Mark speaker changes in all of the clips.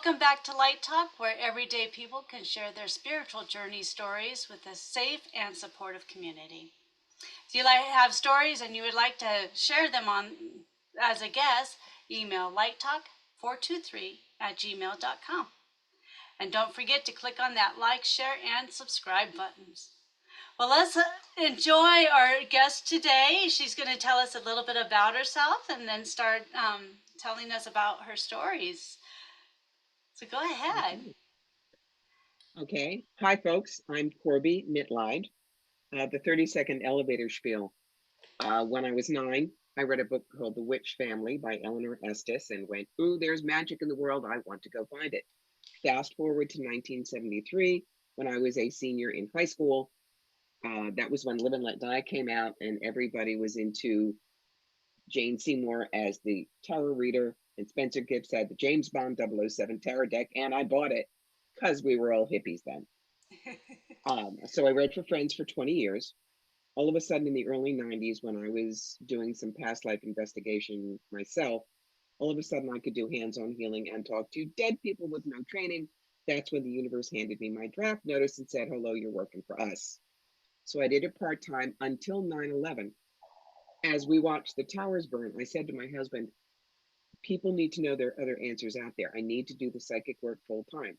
Speaker 1: Welcome back to Light Talk, where everyday people can share their spiritual journey stories with a safe and supportive community. If you have stories and you would like to share them on as a guest, email lighttalk423@gmail.com. And don't forget to click on that like, share, and subscribe buttons. Well, let's enjoy our guest today. She's going to tell us a little bit about herself and then start telling us about her stories. So go ahead.
Speaker 2: Okay. Hi, folks. I'm Corbie Mitleid. The 30-second elevator spiel. When I was 9, I read a book called The Witch Family by Eleanor Estes and went, ooh, there's magic in the world. I want to go find it. Fast forward to 1973, when I was a senior in high school. That was when Live and Let Die came out, and everybody was into Jane Seymour as the tarot reader, and Spencer Gibbs had the James Bond 007 tarot deck, and I bought it because we were all hippies then. So I read for friends for 20 years. All of a sudden, in the early 90s, when I was doing some past life investigation myself, all of a sudden I could do hands-on healing and talk to dead people with no training. That's when the universe handed me my draft notice and said, hello, you're working for us. So I did it part-time until 9/11. As we watched the towers burn, I said to my husband, people need to know there are other answers out there. I need to do the psychic work full-time.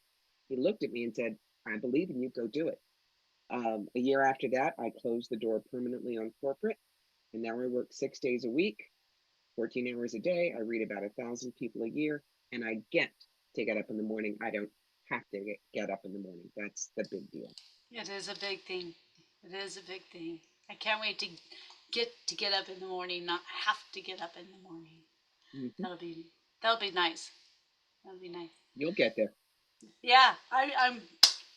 Speaker 2: He looked at me and said, I believe in you, go do it. A year after that, I closed the door permanently on corporate, and now I work 6 days a week, 14 hours a day. I read about 1,000 people a year, and I get to get up in the morning. I don't have to get up in the morning. That's the big deal.
Speaker 1: It is a big thing. It is a big thing. I can't wait to get up in the morning, not have to get up in the morning.
Speaker 2: Mm-hmm.
Speaker 1: That'll be nice. That'll be nice.
Speaker 2: You'll get there.
Speaker 1: Yeah, I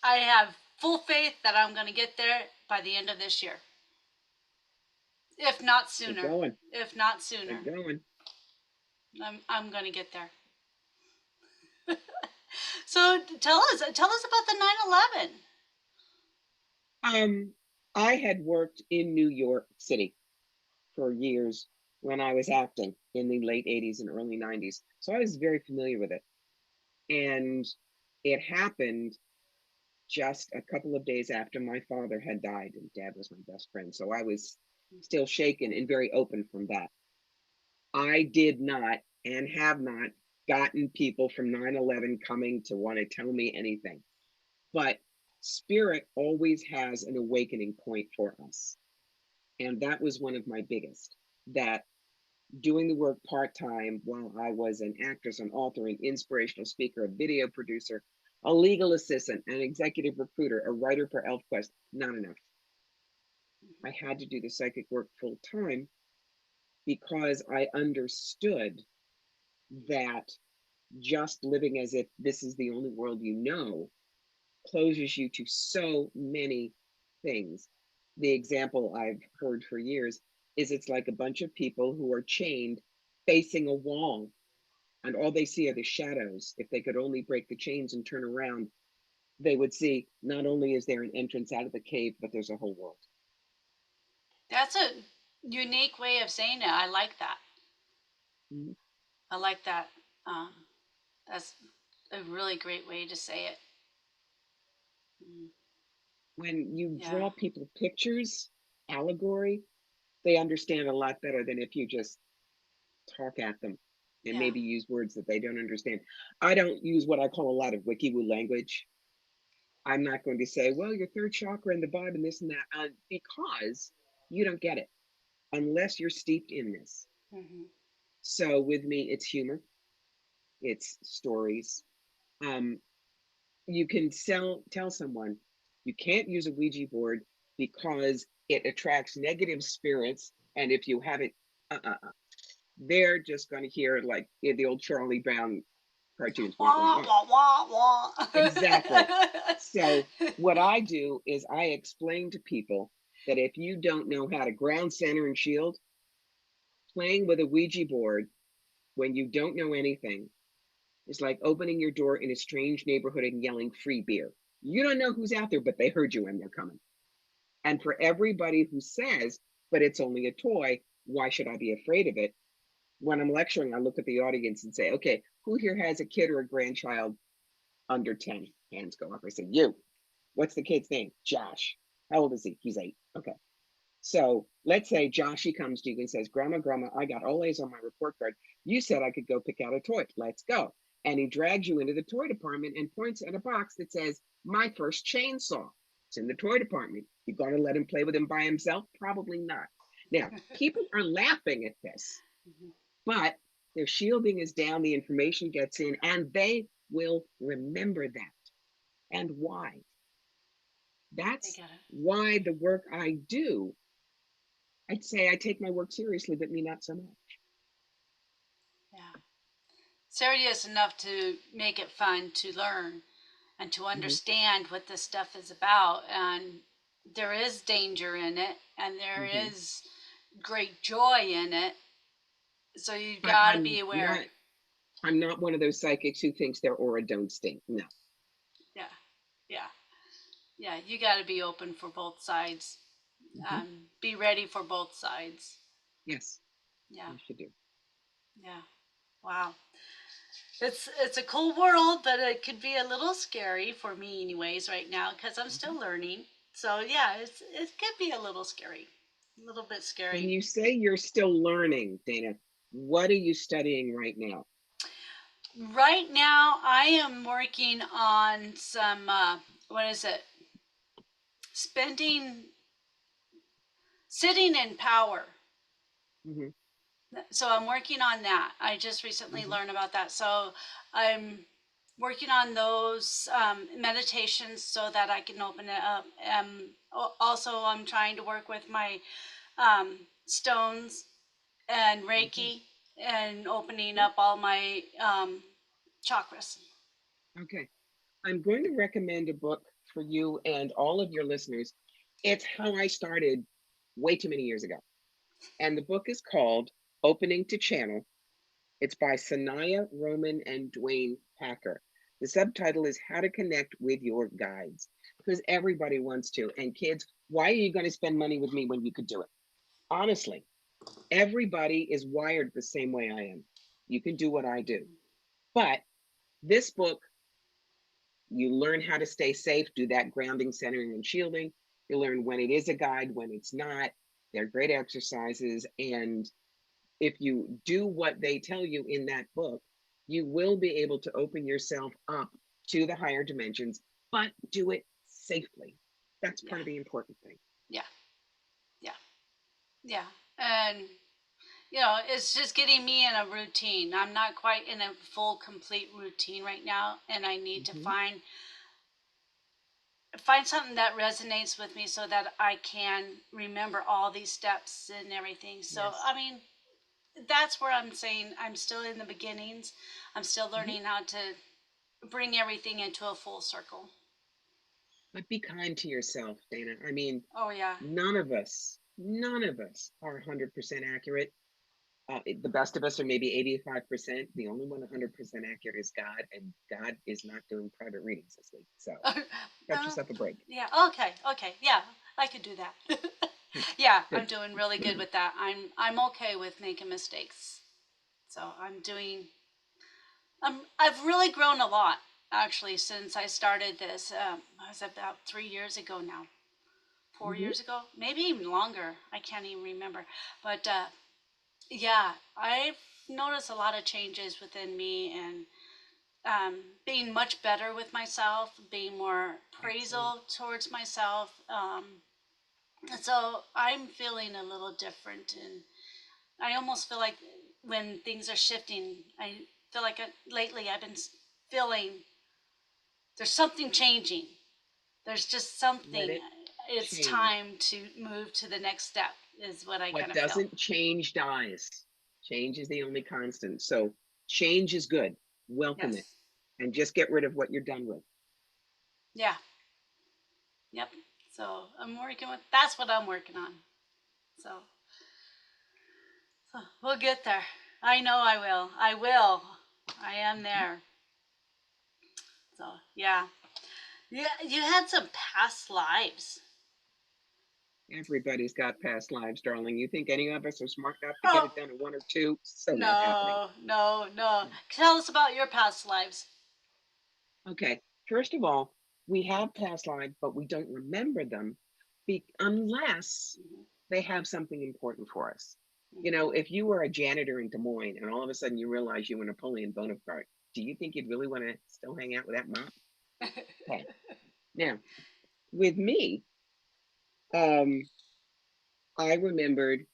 Speaker 1: have full faith that I'm going to get there by the end of this year, if not sooner.
Speaker 2: Keep going.
Speaker 1: If not sooner,
Speaker 2: Keep going.
Speaker 1: I'm going to get there. So tell us about the 9/11.
Speaker 2: I had worked in New York City for years when I was acting in the late 80s and early 90s. So I was very familiar with it. And it happened just a couple of days after my father had died, and Dad was my best friend. So I was still shaken and very open from that. I did not and have not gotten people from 9/11 coming to want to tell me anything. But spirit always has an awakening point for us. And that was one of my biggest, that doing the work part-time while I was an actress, an author, an inspirational speaker, a video producer, a legal assistant, an executive recruiter, a writer for ElfQuest, not enough. I had to do the psychic work full-time because I understood that just living as if this is the only world you know closes you to so many things. The example I've heard for years is it's like a bunch of people who are chained facing a wall, and all they see are the shadows. If they could only break the chains and turn around, they would see not only is there an entrance out of the cave, but there's a whole world.
Speaker 1: That's a unique way of saying it. I like that.
Speaker 2: Mm-hmm.
Speaker 1: I like that. That's a really great way to say it.
Speaker 2: When you draw people pictures, allegory, they understand a lot better than if you just talk at them and maybe use words that they don't understand. I don't use what I call a lot of wiki-woo language. I'm not going to say, well, your third chakra and the vibe and this and that, because you don't get it unless you're steeped in this.
Speaker 1: Mm-hmm.
Speaker 2: So with me, it's humor, it's stories. You can tell someone you can't use a Ouija board because it attracts negative spirits, and if you have it, they're just going to hear like the old Charlie Brown cartoons.
Speaker 1: Wah, wah, wah, wah.
Speaker 2: Exactly. So what I do is I explain to people that if you don't know how to ground, center, and shield, playing with a Ouija board when you don't know anything is like opening your door in a strange neighborhood and yelling free beer. You don't know who's out there, but they heard you and they're coming. And for everybody who says, but it's only a toy, why should I be afraid of it? When I'm lecturing, I look at the audience and say, okay, who here has a kid or a grandchild under 10. Hands go up. I said, you, what's the kid's name? Josh. How old is he? He's 8. Okay. So let's say Joshy comes to you and says, Grandma, I got all A's on my report card. You said I could go pick out a toy. Let's go. And he drags you into the toy department and points at a box that says, my first chainsaw. It's in the toy department. You going to let him play with him by himself? Probably not. Now, people are laughing at this, but their shielding is down, the information gets in, and they will remember that. And why? That's why the work I do, I'd say I take my work seriously, but me not so much.
Speaker 1: Yeah. Serious enough to make it fun to learn and to understand what this stuff is about. And there is danger in it, and there is great joy in it. So you've got to be aware.
Speaker 2: I'm not one of those psychics who thinks their aura don't stink. No.
Speaker 1: Yeah. Yeah. Yeah. You got to be open for both sides. Be ready for both sides.
Speaker 2: Yes.
Speaker 1: Yeah.
Speaker 2: You should do.
Speaker 1: Yeah. Wow. It's a cool world, but it could be a little scary for me, anyways, right now because I'm still learning. So yeah, it could be a little scary, a little bit scary.
Speaker 2: When you say you're still learning, Dana, what are you studying right now?
Speaker 1: Right now, I am working on some what is it? Sitting in power. So I'm working on that. I just recently learned about that. So I'm working on those meditations so that I can open it up. Also, I'm trying to work with my stones and Reiki and opening up all my chakras.
Speaker 2: Okay. I'm going to recommend a book for you and all of your listeners. It's how I started way too many years ago. And the book is called Opening to Channel. It's by Sanaya Roman and Duane Packer. The subtitle is How to Connect with Your Guides, because everybody wants to. And kids, why are you going to spend money with me when you could do it? Honestly, everybody is wired the same way I am. You can do what I do. But this book, you learn how to stay safe, do that grounding, centering, and shielding. You learn when it is a guide, when it's not. They're great exercises. And if you do what they tell you in that book, you will be able to open yourself up to the higher dimensions, but do it safely. That's part of the important thing.
Speaker 1: Yeah. Yeah. Yeah. And, you know, it's just getting me in a routine. I'm not quite in a full, complete routine right now. And I need to find something that resonates with me so that I can remember all these steps and everything. So, I mean, that's where I'm saying I'm still in the beginnings. I'm still learning how to bring everything into a full circle.
Speaker 2: But be kind to yourself, Dana. I mean,
Speaker 1: oh yeah,
Speaker 2: none of us are 100% accurate. The best of us are maybe 85%. The only one 100% accurate is God, and God is not doing private readings this week. So cut yourself a break.
Speaker 1: Yeah. Okay. Yeah, I could do that. Yeah, I'm doing really good with that. I'm okay with making mistakes. So I've really grown a lot actually since I started this. It was about 3 years ago now. 4 years ago, maybe even longer. I can't even remember. But yeah, I've noticed a lot of changes within me and being much better with myself, being more praisal towards myself. So I'm feeling a little different, and I almost feel like when things are shifting, I feel like lately I've been feeling there's something changing. There's just something. It's
Speaker 2: change.
Speaker 1: Time to move to the next step is what I kind of
Speaker 2: feel. What
Speaker 1: feel.
Speaker 2: doesn't change dies. Change is the only constant. So change is good. Welcome it. And just get rid of what you're done with.
Speaker 1: Yeah. Yep. So that's what I'm working on. So we'll get there. I know I will. I am there. So yeah. Yeah, you had some past lives.
Speaker 2: Everybody's got past lives, darling. You think any of us are smart enough to get it done in 1 or 2? So not happening.
Speaker 1: No. Tell us about your past lives.
Speaker 2: Okay. First of all, we have past lives, but we don't remember them unless
Speaker 1: Mhm.
Speaker 2: they have something important for us. You
Speaker 1: Mhm.
Speaker 2: know, if you were a janitor in Des Moines and all of a sudden you realize you were Napoleon Bonaparte, do you think you'd really want to still hang out with that mop? Okay. Now, with me, um, I remembered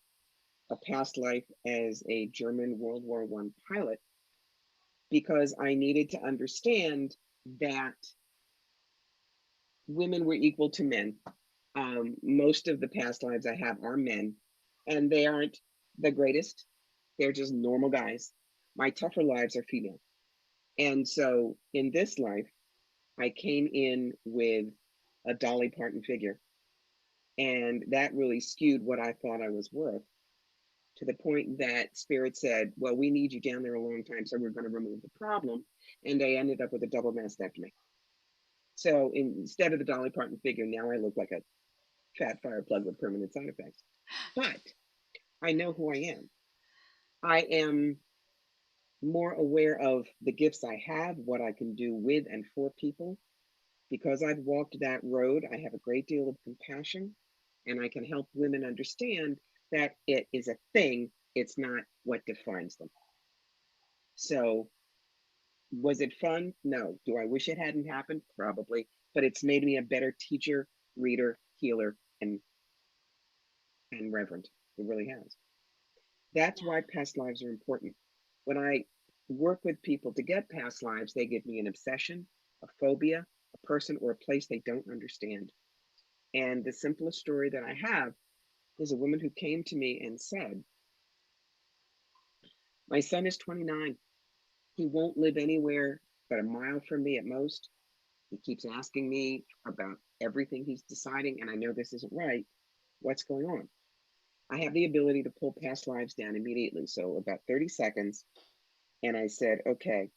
Speaker 2: a past life as a German World War I pilot because I needed to understand that women were equal to men. Most of the past lives I have are men, and they aren't the greatest. They're just normal guys. My tougher lives are female. And so in this life, I came in with a Dolly Parton figure, and that really skewed what I thought I was worth to the point that Spirit said, well, we need you down there a long time, so we're going to remove the problem. And I ended up with a double mastectomy. So instead of the Dolly Parton figure, now I look like a fat fire plug with permanent side effects. But I know who I am. I am more aware of the gifts I have, what I can do with and for people. Because I've walked that road, I have a great deal of compassion and I can help women understand that it is a thing, it's not what defines them. So, was it fun? No. Do I wish it hadn't happened? Probably. But it's made me a better teacher, reader, healer, and reverend. It really has. That's
Speaker 1: Yeah.
Speaker 2: why past lives are important. When I work with people to get past lives, they give me an obsession, a phobia, a person, or a place they don't understand. And the simplest story that I have is a woman who came to me and said, my son is 29. He won't live anywhere but a mile from me at most. He keeps asking me about everything he's deciding, and I know this isn't right. What's going on? I have the ability to pull past lives down immediately. So, about 30 seconds. And I said, okay,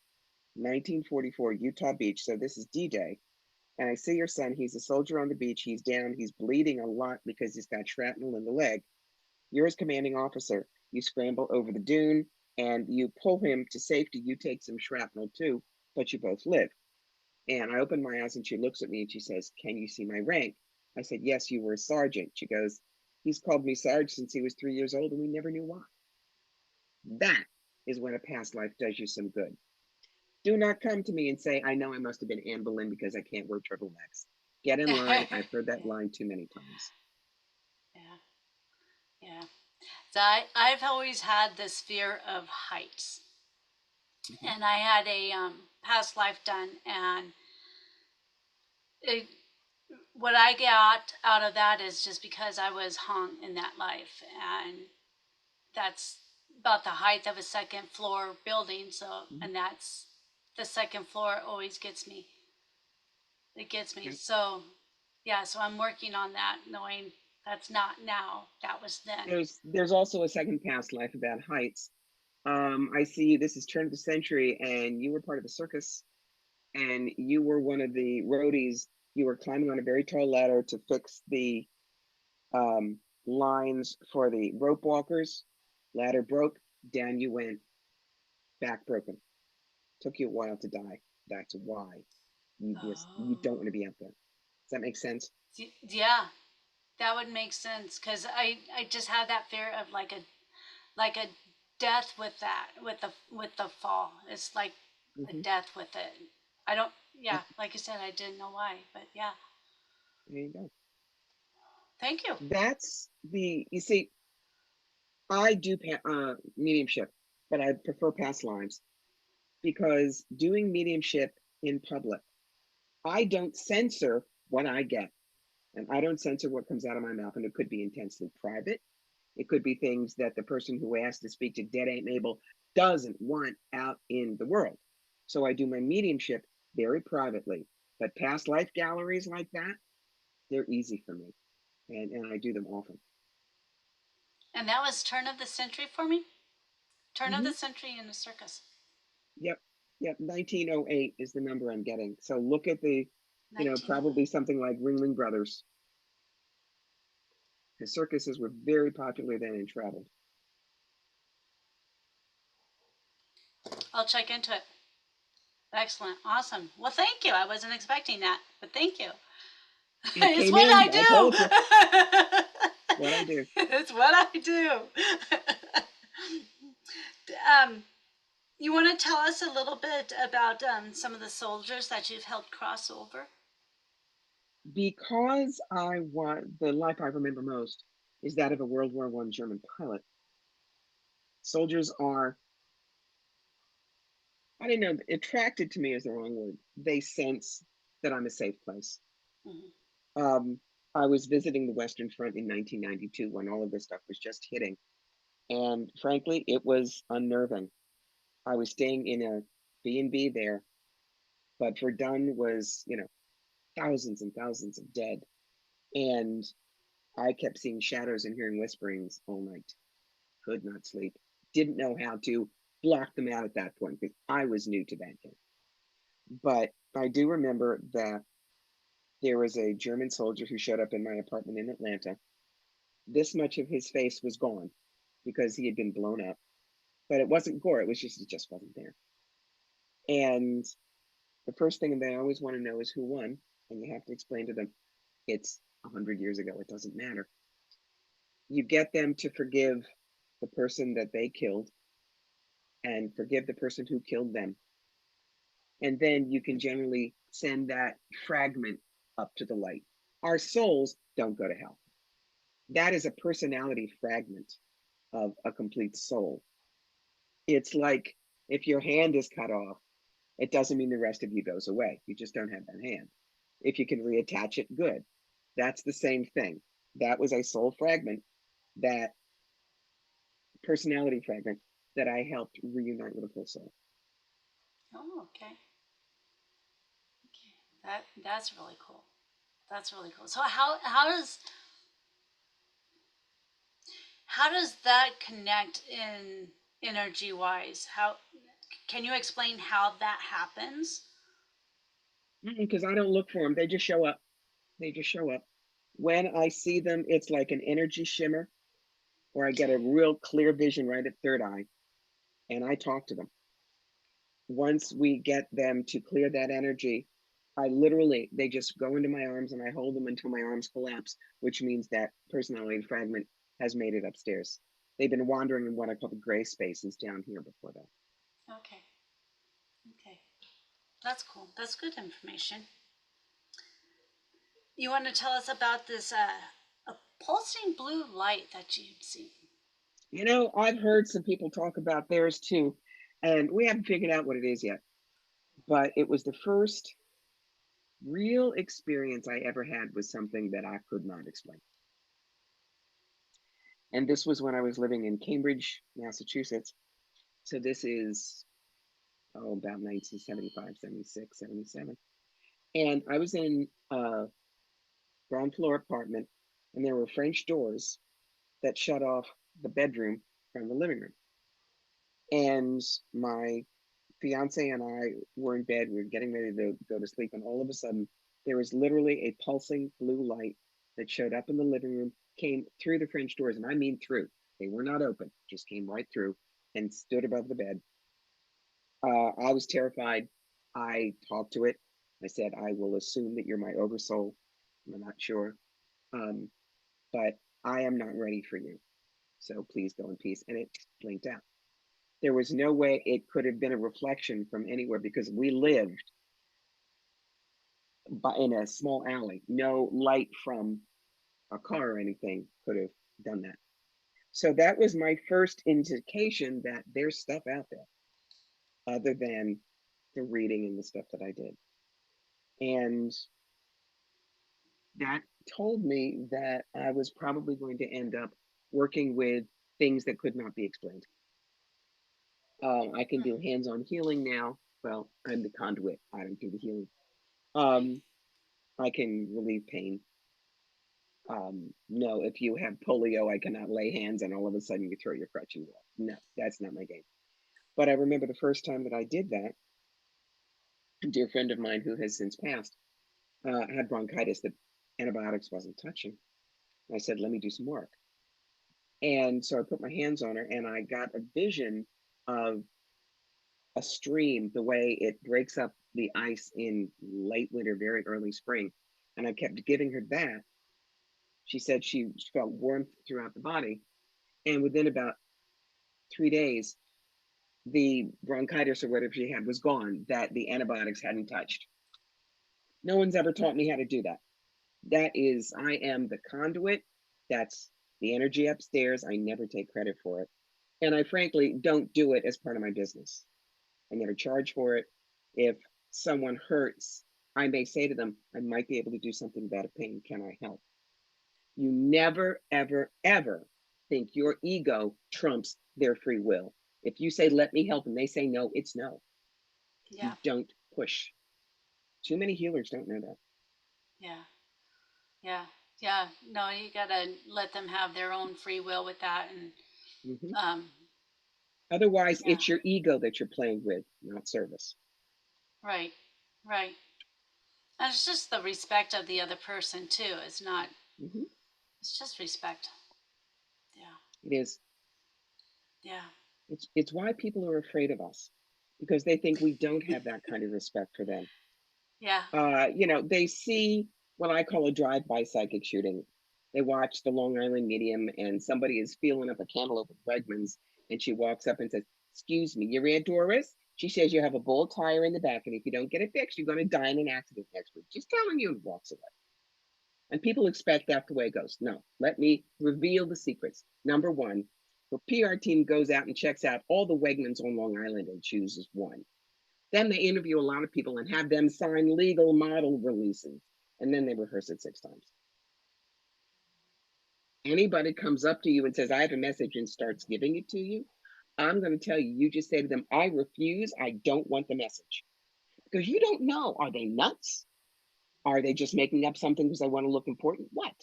Speaker 2: 1944, Utah Beach. So, this is D Day. And I see your son. He's a soldier on the beach. He's down. He's bleeding a lot because he's got shrapnel in the leg. You're his commanding officer. You scramble over the dune and you pull him to safety. You take some shrapnel too, but you both live. And I open my eyes and she looks at me and she says, can you see my rank? I said, yes, you were a sergeant. She goes, he's called me Sarge since he was 3 years old and we never knew why. That is when a past life does you some good. Do not come to me and say, I know I must have been Anne Boleyn because I can't wear turtlenecks. Get in line. I've heard that
Speaker 1: Yeah.
Speaker 2: line too many times.
Speaker 1: Yeah. Yeah. So I've always had this fear of heights.
Speaker 2: Mhm.
Speaker 1: And I had a past life done, and it, what I got out of that is just because I was hung in that life, and that's about the height of a second floor building. So,
Speaker 2: Mhm.
Speaker 1: and that's the second floor always gets me. It gets me.
Speaker 2: Okay.
Speaker 1: So, yeah. So I'm working on that, knowing that's not now. That was then.
Speaker 2: There's also a second past life about heights. I see this is turn of the century, and you were part of the circus, and you were one of the roadies. You were climbing on a very tall ladder to fix the um, lines for the rope walkers. Ladder broke, down you went, back broken. Took you a while to die. That's why you don't
Speaker 1: Oh,
Speaker 2: want to be up there. Does that make sense?
Speaker 1: yeah. That would make sense because I just had that fear of like a death with that with the fall. It's like a
Speaker 2: Hmm.
Speaker 1: death with it. I don't. Yeah, like you said, I didn't know why, but yeah.
Speaker 2: There you go.
Speaker 1: Thank you.
Speaker 2: That's the you see. I do mediumship, but I prefer past lives because doing mediumship in public, I don't censor what I get and I don't censor what comes out of my mouth. And it could be intensely private. It could be things that the person who asked to speak to Dead Aunt Mabel doesn't want out in the world. So I do my mediumship very privately. But past life galleries like that, they're easy for me. And I do them often.
Speaker 1: And that was turn of the century for me. Turn of
Speaker 2: Hmm.
Speaker 1: the century in the circus.
Speaker 2: Yep. Yep. 1908 is the number I'm getting. So look at probably
Speaker 1: 1908.
Speaker 2: something like Ringling Brothers. The circuses were very popular then and traveled.
Speaker 1: I'll check into it. Excellent. Awesome. Well, thank you. I wasn't expecting that, but thank you.
Speaker 2: It
Speaker 1: It's
Speaker 2: came
Speaker 1: what
Speaker 2: in. I told you.
Speaker 1: I
Speaker 2: It's what I do.
Speaker 1: do. It's what I do. You want to tell us a little bit about some of the soldiers that you've helped cross over?
Speaker 2: Because the life I remember most is that of a World War I German pilot. Soldiers are, I don't know, attracted to me is the wrong word. They sense that I'm a safe place.
Speaker 1: Mhm.
Speaker 2: Um, I was visiting the Western Front in 1992 when all of this stuff was just hitting. And frankly, it was unnerving. I was staying in a B&B there, but Verdun was, thousands and thousands of dead. And I kept seeing shadows and hearing whisperings all night. Could not sleep. Didn't know how to block them out at that point because I was new to that game. But I do remember that there was a German soldier who showed up in my apartment in Atlanta. This much of his face was gone because he had been blown up. But it wasn't gore, it just wasn't there. And the first thing they always want to know is who won. And you have to explain to them it's 100 years ago, it doesn't matter. You get them to forgive the person that they killed and forgive the person who killed them. And then you can generally send that fragment up to the light. Our souls don't go to hell. That is a personality fragment of a complete soul. It's like if your hand is cut off, it doesn't mean the rest of you goes away. You just don't have that hand. If you can reattach it, good. That's the same thing. That was a soul fragment, that personality fragment that I helped reunite with a full soul.
Speaker 1: Oh, okay. Okay. That's really cool. That's really cool. So how does that connect in energy wise? How can you explain how that happens?
Speaker 2: Because I don't look for them, they just show up. They just show up. When I see them, it's like an energy shimmer, or I get a real clear vision right at third eye, and I talk to them. Once we get them to clear that energy, they just go into my arms and I hold them until my arms collapse, which means that personality fragment has made it upstairs. They've been wandering in what I call the gray spaces down here before that.
Speaker 1: Okay. Okay. That's cool. That's good information. You want to tell us about this a pulsing blue light that you'd seen?
Speaker 2: I've heard some people talk about theirs too, and we haven't figured out what it is yet. But it was the first real experience I ever had with something that I could not explain. And this was when I was living in Cambridge, Massachusetts. So this is, about 1975, 76, 77. And I was in a ground floor apartment, and there were French doors that shut off the bedroom from the living room. And my fiance and I were in bed. We were getting ready to go to sleep, and all of a sudden, there was literally a pulsing blue light that showed up in the living room, came through the French doors, and I mean through. They were not open, just came right through and stood above the bed. I was terrified. I talked to it. I said, I will assume that you're my oversoul. I'm not sure. Um, but I am not ready for you. So please go in peace. And it blinked out. There was no way it could have been a reflection from anywhere because we lived in a small alley. No light from a car or anything could have done that. So that was my first indication that there's stuff out there other than the reading and the stuff that I did. And that told me that I was probably going to end up working with things that could not be explained. I can do hands-on healing now. Well, I'm the conduit. I don't do the healing.
Speaker 1: Right.
Speaker 2: Um, I can relieve pain. No, if you have polio, I cannot lay hands and all of a sudden you throw your crutch and walk. No, that's not my game. But I remember the first time that I did that, a dear friend of mine who has since passed had bronchitis that antibiotics wasn't touching. I said, let me do some work. And so I put my hands on her and I got a vision of a stream the way it breaks up the ice in late winter, very early spring. And I kept giving her that. She said she felt warmth throughout the body. And within about 3 days, the bronchitis or whatever she had was gone, that the antibiotics hadn't touched. No one's ever taught me how to do that. That is, I am the conduit. That's the energy upstairs. I never take credit for it. And I frankly don't do it as part of my business. I never charge for it. If someone hurts, I may say to them, I might be able to do something about a pain. Can I help? You never, ever, ever think your ego trumps their free will. If you say, let me help, and they say no, it's no.
Speaker 1: Yeah.
Speaker 2: You don't push. Too many healers don't know that.
Speaker 1: Yeah. Yeah. Yeah. No, you gotta let them have their own free will with that, and
Speaker 2: Hmm.
Speaker 1: um,
Speaker 2: Otherwise,
Speaker 1: yeah.
Speaker 2: it's your ego that you're playing with, not service.
Speaker 1: Right. Right. And it's just the respect of the other person too. It's not.
Speaker 2: Hmm.
Speaker 1: It's just respect. Yeah.
Speaker 2: It is.
Speaker 1: Yeah.
Speaker 2: It's why people are afraid of us, because they think we don't have that kind of respect for them.
Speaker 1: Yeah.
Speaker 2: They see what I call a drive-by psychic shooting. They watch the Long Island Medium, and somebody is feeling up a cantaloupe at Wegmans, and she walks up and says, "Excuse me, you're Aunt Doris?" She says you have a bald tire in the back, and if you don't get it fixed, you're going to die in an accident next week. She's telling you, and walks away. And people expect that's the way it goes. No, let me reveal the secrets. Number one, the PR team goes out and checks out all the Wegmans on Long Island and chooses one. Then they interview a lot of people and have them sign legal model releases. And then they rehearse it 6 times. Anybody comes up to you and says, I have a message and starts giving it to you, I'm going to tell you, you just say to them, I refuse. I don't want the message. Because you don't know. Are they nuts? Are they just making up something because they want to look important? What?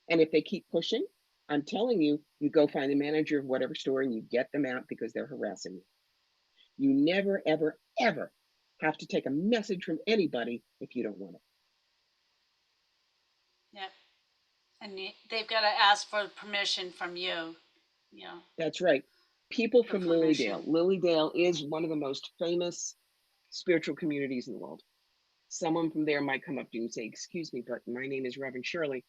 Speaker 2: And if they keep pushing, I'm telling you, you go find the manager of whatever store and you get them out because they're harassing you. You never, ever, ever have to take a message from anybody if you don't want it.
Speaker 1: Yep. And they've got to ask for permission from you. You know,
Speaker 2: That's right. People
Speaker 1: the
Speaker 2: from Lilydale.
Speaker 1: permission.
Speaker 2: Lilydale is one of the most famous spiritual communities in the world. Someone from there might come up to you and say, "Excuse me, but my name is Reverend Shirley,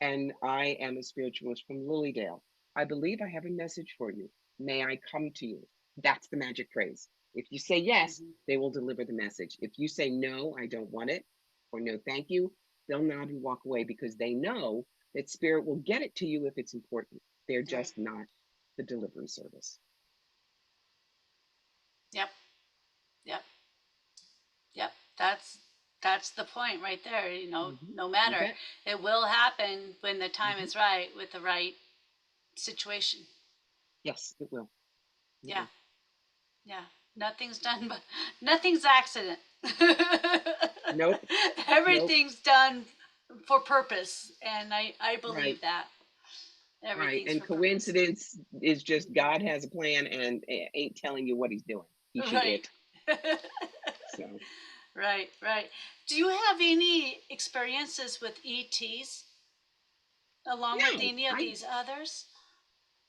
Speaker 2: and I am a spiritualist from Lilydale. I believe I have a message for you. May I come to you?" That's the magic phrase. If you say yes,
Speaker 1: Mm-hmm.
Speaker 2: they will deliver the message. If you say no, I don't want it, or no, thank you, they'll nod and walk away because they know that spirit will get it to you if it's important. They're
Speaker 1: Right.
Speaker 2: just not the delivery service.
Speaker 1: Yep. Yep. Yep. That's the point right there. You know,
Speaker 2: Hmm.
Speaker 1: no
Speaker 2: You
Speaker 1: matter,
Speaker 2: bet.
Speaker 1: it will happen when the time
Speaker 2: Hmm.
Speaker 1: is right with the right situation.
Speaker 2: Yes, it will. It
Speaker 1: Yeah.
Speaker 2: will.
Speaker 1: Yeah. Nothing's done, but nothing's accident.
Speaker 2: Nope. Nope.
Speaker 1: Everything's done for purpose, and I
Speaker 2: Right.
Speaker 1: believe that
Speaker 2: Right.
Speaker 1: everything's
Speaker 2: And
Speaker 1: for purpose.
Speaker 2: coincidence is just God has a plan and ain't telling you what he's doing. He should
Speaker 1: Right.
Speaker 2: it. So
Speaker 1: Right, right. Do you have any experiences with ETs along with
Speaker 2: no,
Speaker 1: any of these others?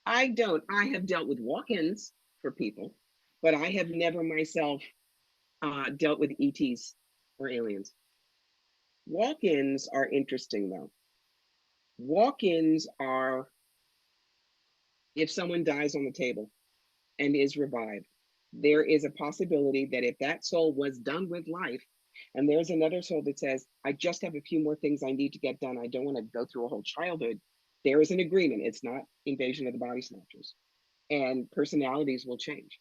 Speaker 2: I don't. I have dealt with walk-ins for people, but I have never myself dealt with ETs or aliens. Walk-ins are interesting though. Walk-ins are if someone dies on the table and is revived, there is a possibility that if that soul was done with life, and there's another soul that says, I just have a few more things I need to get done, I don't want to go through a whole childhood, there is an agreement. It's not invasion of the body snatchers. And personalities will change.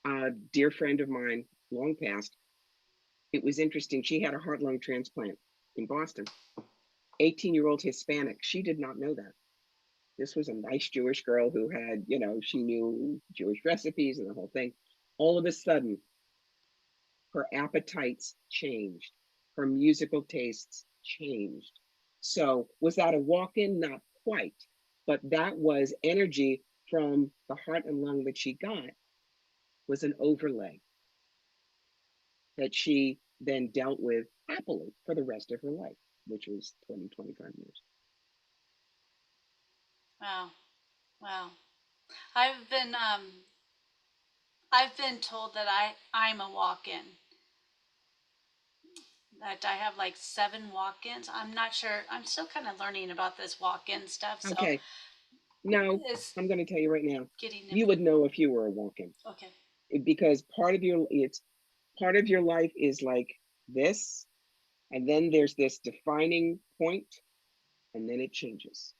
Speaker 2: A dear friend of mine, long past, it was interesting. She had a heart lung transplant in Boston. 18-year-old Hispanic. She did not know that. This was a nice Jewish girl who had, she knew Jewish recipes and the whole thing. All of a sudden, her appetites changed, her musical tastes changed. So, was that a walk in? Not quite, but that was energy from the heart and lung that she got, was an overlay that she then dealt with happily for the rest of her life, which was 20, 25 years.
Speaker 1: Wow, wow. I've been I've been told that I'm a walk-in. That I have like 7 walk-ins. I'm not sure. I'm still kind of learning about this walk-in stuff, so
Speaker 2: Okay. No,
Speaker 1: it's
Speaker 2: I'm going to tell you right now.
Speaker 1: getting
Speaker 2: You
Speaker 1: into.
Speaker 2: would know if you were a walk-in
Speaker 1: Okay.
Speaker 2: because part of your life is like this, and then there's this defining point, and then it changes.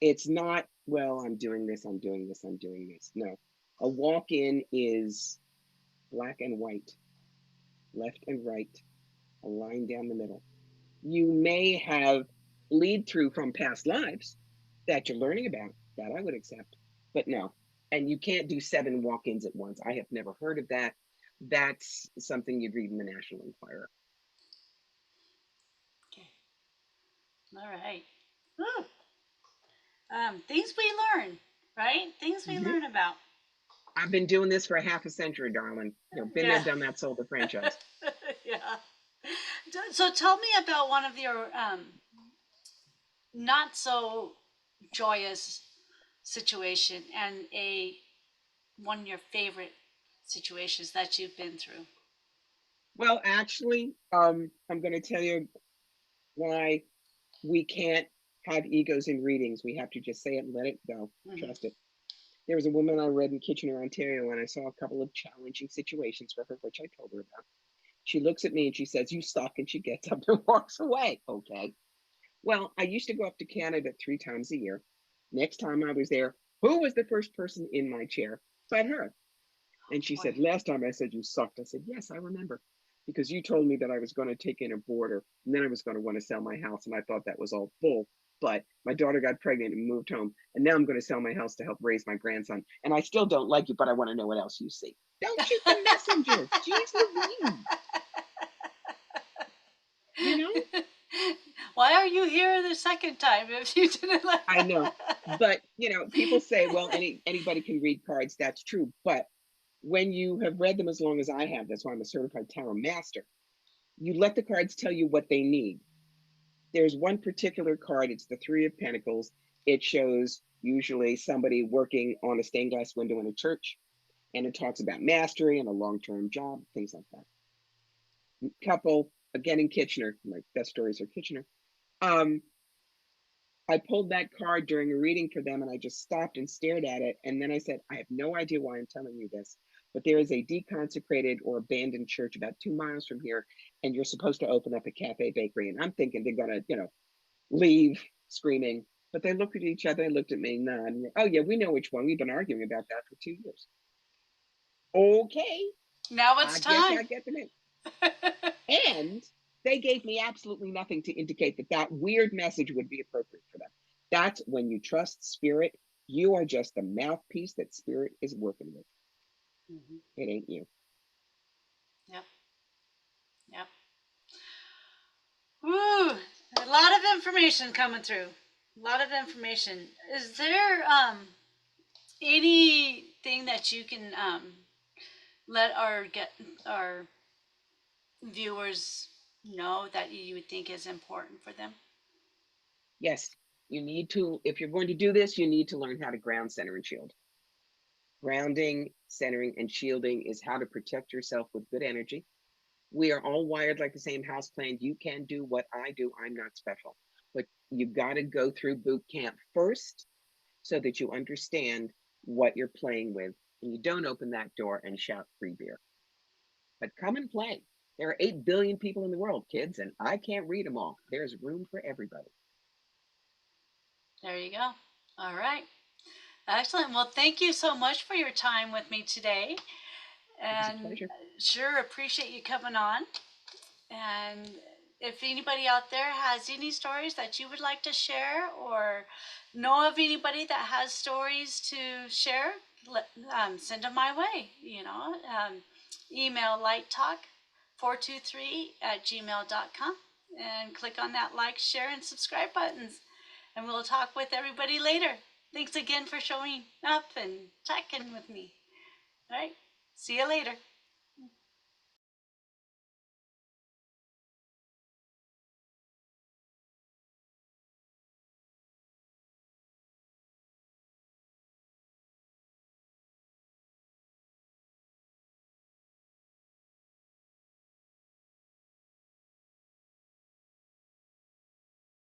Speaker 2: It's not, well, I'm doing this, I'm doing this, I'm doing this. No. A walk-in is black and white, left and right, a line down the middle. You may have lead through from past lives that you're learning about, that I would accept, but no. And you can't do 7 walk-ins at once. I have never heard of that. That's something you'd read in the National Enquirer.
Speaker 1: Okay. All right. Woo. Things we learn, right? Things we
Speaker 2: Mhm.
Speaker 1: learn about.
Speaker 2: I've been doing this for a half a century, darling. Been there,
Speaker 1: Yeah.
Speaker 2: done that, sold the franchise.
Speaker 1: Yeah. So tell me about one of your not so joyous situation and a one of your favorite situations that you've been through.
Speaker 2: Well, actually, I'm going to tell you why we can't have egos in readings. We have to just say it and let it go.
Speaker 1: Mm-hmm.
Speaker 2: Trust it. There was a woman I read in Kitchener, Ontario, and I saw a couple of challenging situations for her, which I told her about. She looks at me and she says, "You suck," and she gets up and walks away. Okay. Well, I used to go up to Canada 3 times a year. Next time I was there, who was the first person in my chair? But her. And she
Speaker 1: Boy.
Speaker 2: said, "Last time I said you sucked." I said, "Yes, I remember. Because you told me that I was going to take in a boarder and then I was going to want to sell my house. And I thought that was all bull. But my daughter got pregnant and moved home. And now I'm going to sell my house to help raise my grandson. And I still don't like you, but I want to know what else you see. Don't shoot the messenger. Jeez Louise. You know,
Speaker 1: Why are you here the second time if you didn't like
Speaker 2: I know. But, people say, well, anybody can read cards. That's true. But when you have read them as long as I have, that's why I'm a certified tarot master, you let the cards tell you what they need. There's one particular card, it's the Three of Pentacles. It shows usually somebody working on a stained glass window in a church, and it talks about mastery and a long-term job, things like that. Couple, again in Kitchener, my best stories are Kitchener. Um, I pulled that card during a reading for them and I just stopped and stared at it. And then I said, "I have no idea why I'm telling you this, but there is a deconsecrated or abandoned church about 2 miles from here, and you're supposed to open up a cafe bakery." And I'm thinking they're going to, leave screaming. But they looked at each other and looked at me, nod. "Oh, yeah, we know which one. We've been arguing about that for 2 years." Okay,
Speaker 1: Now
Speaker 2: I
Speaker 1: it's
Speaker 2: guess
Speaker 1: time.
Speaker 2: I get them in. And they gave me absolutely nothing to indicate that that weird message would be appropriate for them. That's when you trust spirit. You are just the mouthpiece that spirit is working with.
Speaker 1: Mm-hmm.
Speaker 2: It ain't you.
Speaker 1: Yep. Yep. Woo! A lot of information coming through. A lot of information. Is there anything that you can let our viewers know that you would think is important for them?
Speaker 2: Yes, you need to, if you're going to do this, you need to learn how to ground, center, and shield. Grounding, centering, and shielding is how to protect yourself with good energy. We are all wired like the same house plan. You can do what I do. I'm not special. But you got to go through boot camp first so that you understand what you're playing with. And you don't open that door and shout free beer. But come and play. There are 8 billion people in the world, kids, and I can't read them all. There's room for everybody.
Speaker 1: There you go. All right. Excellent. Well, thank you so much for your time with me today.
Speaker 2: It was a
Speaker 1: And
Speaker 2: pleasure.
Speaker 1: sure appreciate you coming on. And if anybody out there has any stories that you would like to share or know of anybody that has stories to share, send them my way. Email lighttalk423@gmail.com and click on that like, share, and subscribe buttons. And we'll talk with everybody later. Thanks again for showing up and checking with me. All right. See you later.